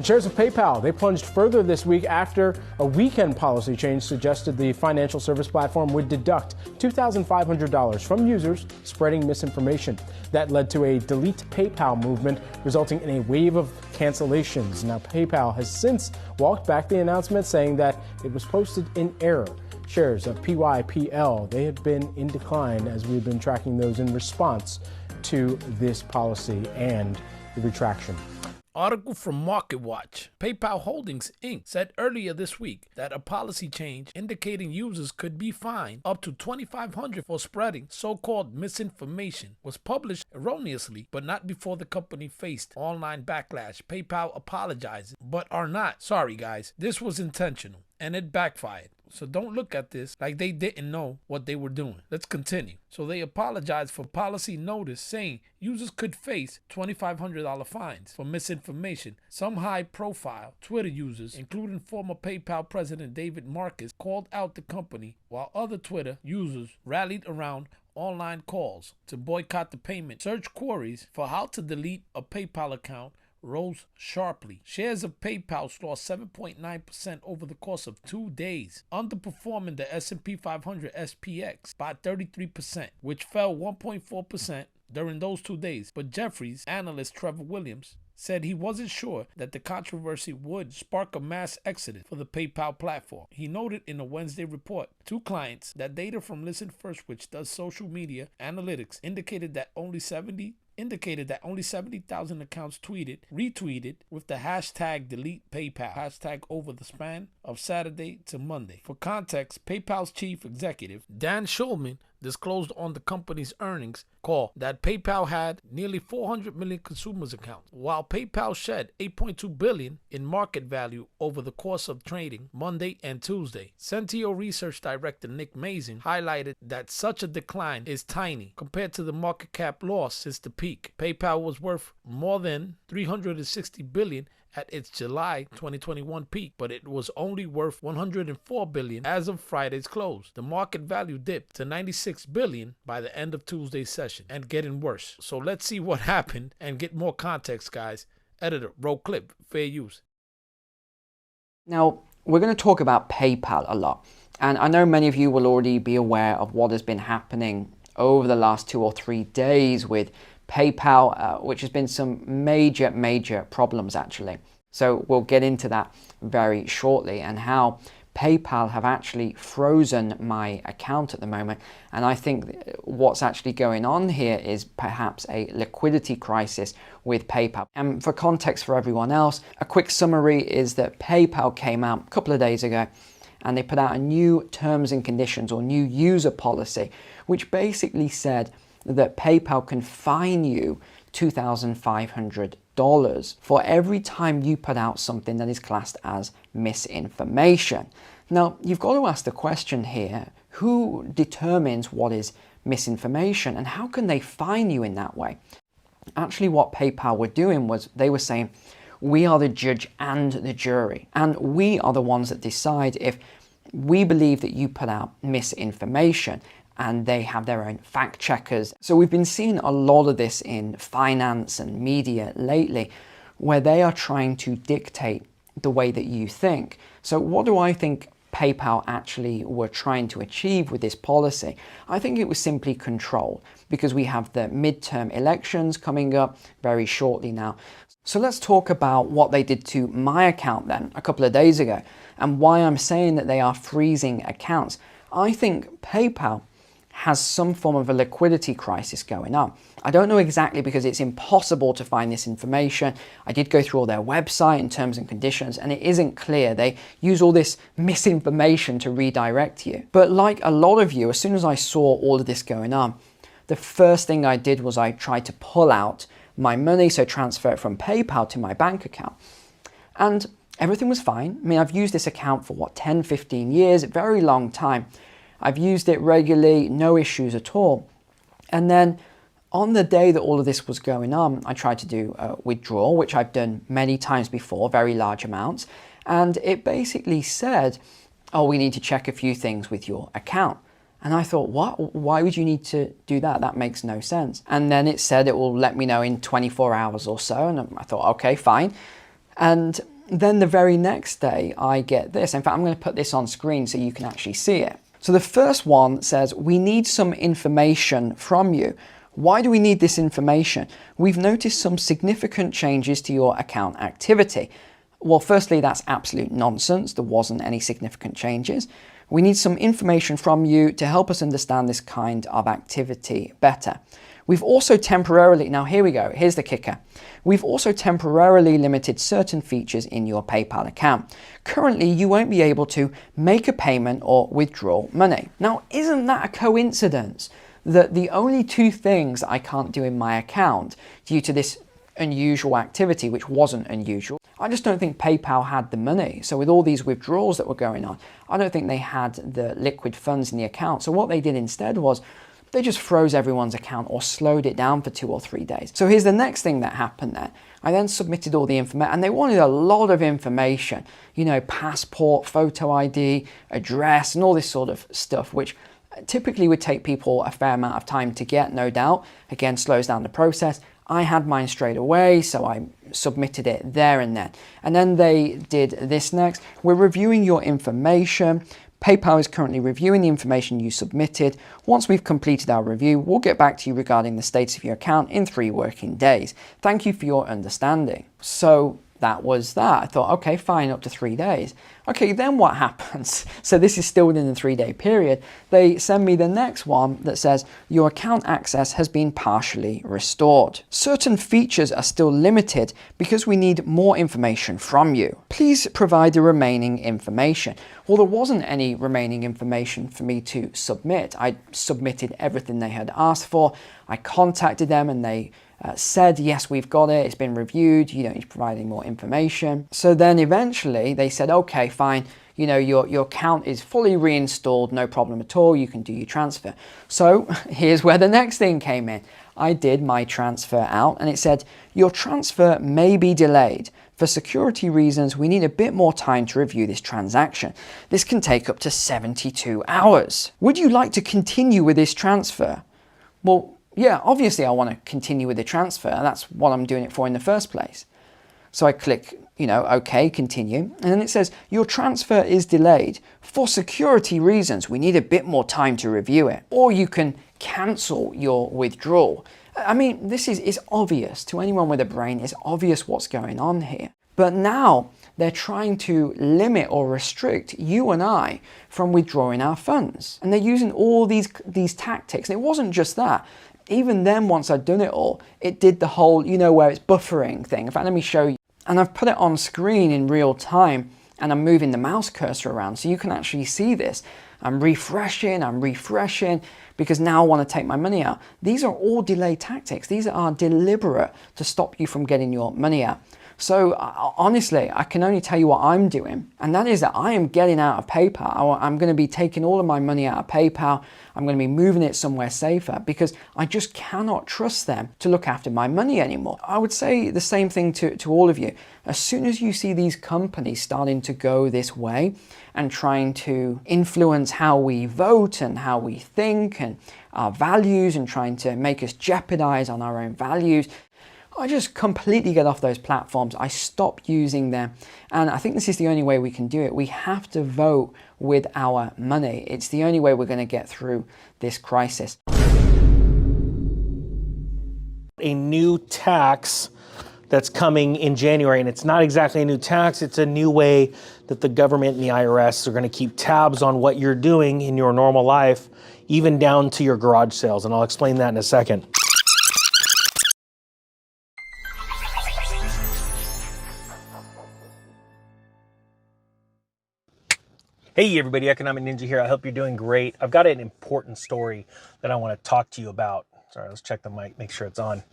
Shares of PayPal, they plunged further this week after a weekend policy change suggested the financial service platform would deduct $2,500 from users spreading misinformation. That led to a delete PayPal movement, resulting in a wave of cancellations. Now, PayPal has since walked back the announcement, saying that it was posted in error. Shares of PYPL, they have been in decline as we've been tracking those in response to this policy and the retraction. Article from MarketWatch. PayPal Holdings, Inc. said earlier this week that a policy change indicating users could be fined up to $2,500 for spreading so-called misinformation was published erroneously, but not before the company faced online backlash. PayPal apologized, but are not. Sorry guys, this was intentional and it backfired. So don't look at this like they didn't know what they were doing. Let's continue. So they apologized for policy notice saying users could face $2,500 fines for misinformation. Some high-profile Twitter users, including former PayPal president David Marcus, called out the company, while other Twitter users rallied around online calls to boycott the payment. Search queries for how to delete a PayPal account rose sharply. Shares of PayPal lost 7.9% over the course of 2 days, underperforming the S&P 500 SPX by 33%, which fell 1.4% during those 2 days. But Jefferies analyst Trevor Williams said he wasn't sure that the controversy would spark a mass exodus for the PayPal platform. He noted in a Wednesday report to clients that data from Listen First, which does social media analytics, indicated that only 70,000 accounts tweeted, retweeted with the hashtag delete PayPal hashtag over the span of Saturday to Monday. For context, PayPal's chief executive, Dan Schulman, disclosed on the company's earnings call that PayPal had nearly 400 million consumers accounts, while PayPal shed $8.2 billion in market value over the course of trading Monday and Tuesday. Centio research director Nick Mazin highlighted that such a decline is tiny compared to the market cap loss since the peak. PayPal was worth more than $360 billion at its July 2021 peak, but it was only worth $104 billion as of Friday's close. The market value dipped to $96 billion by the end of Tuesday's session, and getting worse. So let's see what happened and get more context, guys. Editor, roll clip, fair use. Now, we're going to talk about PayPal a lot, and I know many of you will already be aware of what has been happening over the last 2 or 3 days with PayPal, which has been some major problems actually. So we'll get into that very shortly, and how PayPal have actually frozen my account at the moment. And I think what's actually going on here is perhaps a liquidity crisis with PayPal. And for context for everyone else, a quick summary is that PayPal came out a couple of days ago and they put out a new terms and conditions or new user policy, which basically said that PayPal can fine you $2,500 for every time you put out something that is classed as misinformation. Now, you've got to ask the question here, who determines what is misinformation and how can they fine you in that way? Actually, what PayPal were doing was they were saying, we are the judge and the jury, and we are the ones that decide if we believe that you put out misinformation, and they have their own fact checkers. So we've been seeing a lot of this in finance and media lately, where they are trying to dictate the way that you think. So what do I think PayPal actually were trying to achieve with this policy? I think it was simply control, because we have the midterm elections coming up very shortly now. So let's talk about what they did to my account then a couple of days ago, and why I'm saying that they are freezing accounts. I think PayPal has some form of a liquidity crisis going on. I don't know exactly, because it's impossible to find this information. I did go through all their website and terms and conditions, and it isn't clear. They use all this misinformation to redirect you. But like a lot of you, as soon as I saw all of this going on, the first thing I did was I tried to pull out my money, so transfer it from PayPal to my bank account. And everything was fine. I mean, I've used this account for 10, 15 years, a very long time. I've used it regularly, no issues at all. And then on the day that all of this was going on, I tried to do a withdrawal, which I've done many times before, very large amounts. And it basically said, oh, we need to check a few things with your account. And I thought, what? Why would you need to do that? That makes no sense. And then it said it will let me know in 24 hours or so. And I thought, okay, fine. And then the very next day I get this. In fact, I'm going to put this on screen so you can actually see it. So the first one says, we need some information from you. Why do we need this information? We've noticed some significant changes to your account activity. Well, firstly, that's absolute nonsense. There wasn't any significant changes. We need some information from you to help us understand this kind of activity better. We've also temporarily, now here we go, here's the kicker. We've also temporarily limited certain features in your PayPal account. Currently, you won't be able to make a payment or withdraw money. Now, isn't that a coincidence that the only two things I can't do in my account due to this unusual activity, which wasn't unusual, I just don't think PayPal had the money. So with all these withdrawals that were going on, I don't think they had the liquid funds in the account. So what they did instead was they just froze everyone's account or slowed it down for 2 or 3 days. So here's the next thing that happened there. I then submitted all the information, and they wanted a lot of information, you know, passport, photo ID, address, and all this sort of stuff, which typically would take people a fair amount of time to get, no doubt. Again, slows down the process. I had mine straight away, so I submitted it there and then. And then they did this next. We're reviewing your information. PayPal is currently reviewing the information you submitted. Once we've completed our review, we'll get back to you regarding the status of your account in 3 working days. Thank you for your understanding. So that was that. I thought, okay, fine, up to 3 days. Okay, then what happens? So this is still within the 3-day period. They send me the next one that says, your account access has been partially restored. Certain features are still limited because we need more information from you. Please provide the remaining information. Well, there wasn't any remaining information for me to submit. I submitted everything they had asked for. I contacted them and they said, yes, we've got it, it's been reviewed, you don't need to provide any more information. So then eventually they said, okay, fine, you know, your account is fully reinstalled, no problem at all, you can do your transfer. So here's where the next thing came in. I did my transfer out and it said, your transfer may be delayed. For security reasons, we need a bit more time to review this transaction. This can take up to 72 hours. Would you like to continue with this transfer? Well, yeah, obviously I want to continue with the transfer, and that's what I'm doing it for in the first place. So I click, you know, okay, continue, and then it says, your transfer is delayed. For security reasons, we need a bit more time to review it. Or you can cancel your withdrawal. I mean, this is obvious. To anyone with a brain, it's obvious what's going on here. But now they're trying to limit or restrict you and I from withdrawing our funds. And they're using all these tactics. And it wasn't just that. Even then, once I'd done it all, it did the whole, you know, where it's buffering thing. In fact, let me show you. And I've put it on screen in real time and I'm moving the mouse cursor around so you can actually see this. I'm refreshing because now I want to take my money out. These are all delay tactics. These are deliberate to stop you from getting your money out. So honestly, I can only tell you what I'm doing, and that is that I am getting out of PayPal. I'm going to be taking all of my money out of PayPal. I'm going to be moving it somewhere safer because I just cannot trust them to look after my money anymore. I would say the same thing to all of you. As soon as you see these companies starting to go this way and trying to influence how we vote and how we think and our values and trying to make us jeopardize on our own values, I just completely get off those platforms. I stop using them. And I think this is the only way we can do it. We have to vote with our money. It's the only way we're going to get through this crisis. A new tax that's coming in January, and it's not exactly a new tax, it's a new way that the government and the IRS are going to keep tabs on what you're doing in your normal life, even down to your garage sales, and I'll explain that in a second. Hey everybody, Economic Ninja here. I hope you're doing great. I've got an important story that I want to talk to you about. Sorry, let's check the mic, make sure it's on.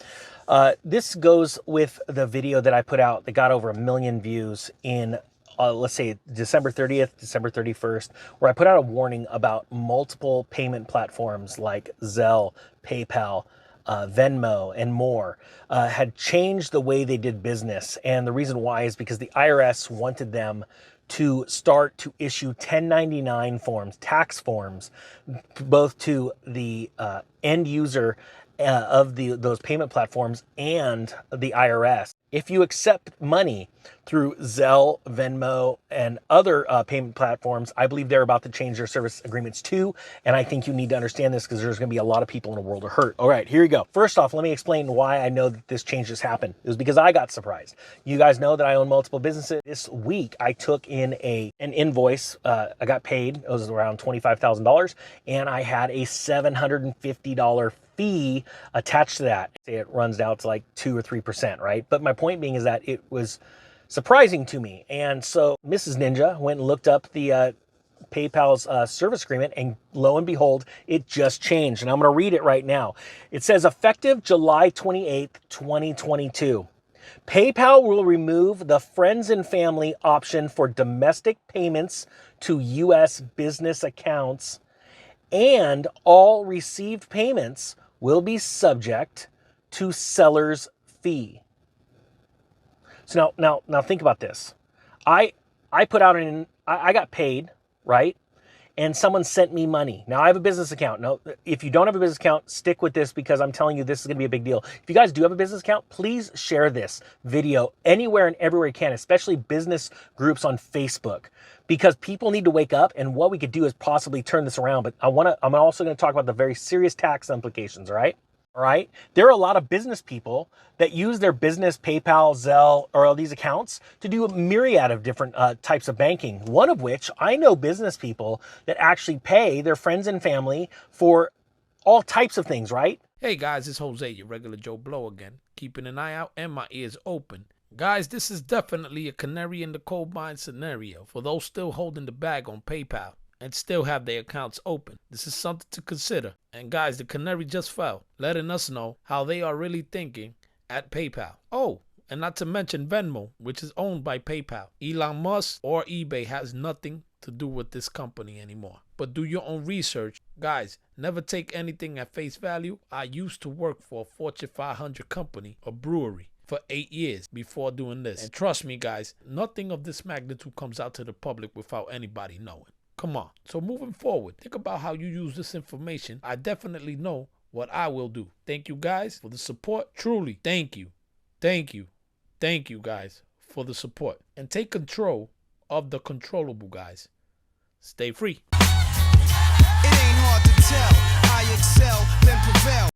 This goes with the video that I put out that got over 1 million views in, let's say, December 30th, December 31st, where I put out a warning about multiple payment platforms like Zelle, PayPal, Venmo, and more had changed the way they did business. And the reason why is because the IRS wanted them to start to issue 1099 forms, tax forms, both to the end user of those payment platforms and the IRS. If you accept money through Zelle, Venmo, and other payment platforms, I believe they're about to change their service agreements too. And I think you need to understand this because there's going to be a lot of people in the world are hurt. All right, here you go. First off, let me explain why I know that this change has happened. It was because I got surprised. You guys know that I own multiple businesses. This week, I took in an invoice. I got paid. It was around $25,000, and I had a $750 fee attached to that. It runs out to like 2 or 3%, right? But my point being is that it was surprising to me. And so Mrs. Ninja went and looked up the PayPal's service agreement, and lo and behold, it just changed. And I'm going to read it right now. It says, effective July 28th, 2022, PayPal will remove the friends and family option for domestic payments to U.S. business accounts, and all received payments will be subject to seller's fee. So now think about this. I put out I got paid, right? And someone sent me money. Now I have a business account. No, if you don't have a business account, stick with this because I'm telling you this is going to be a big deal. If you guys do have a business account, please share this video anywhere and everywhere you can, especially business groups on Facebook, because people need to wake up, and what we could do is possibly turn this around. But I'm also going to talk about the very serious tax implications, all right? All right. There are a lot of business people that use their business PayPal, Zelle, or all these accounts to do a myriad of different types of banking. One of which, I know business people that actually pay their friends and family for all types of things, right? Hey guys, it's Jose, your regular Joe Blow again, keeping an eye out and my ears open. Guys, this is definitely a canary in the coal mine scenario for those still holding the bag on PayPal and still have their accounts open. This is something to consider. And guys, the canary just fell, letting us know how they are really thinking at PayPal. Oh, and not to mention Venmo, which is owned by PayPal. Elon Musk or eBay has nothing to do with this company anymore. But do your own research. Guys, never take anything at face value. I used to work for a Fortune 500 company, a brewery, for 8 years before doing this. And trust me, guys, nothing of this magnitude comes out to the public without anybody knowing. Come on. So moving forward, think about how you use this information. I definitely know what I will do. Thank you guys for the support. Truly, thank you. Thank you. Thank you guys for the support. And take control of the controllable, guys. Stay free. It ain't hard to tell. I excel, then prevail.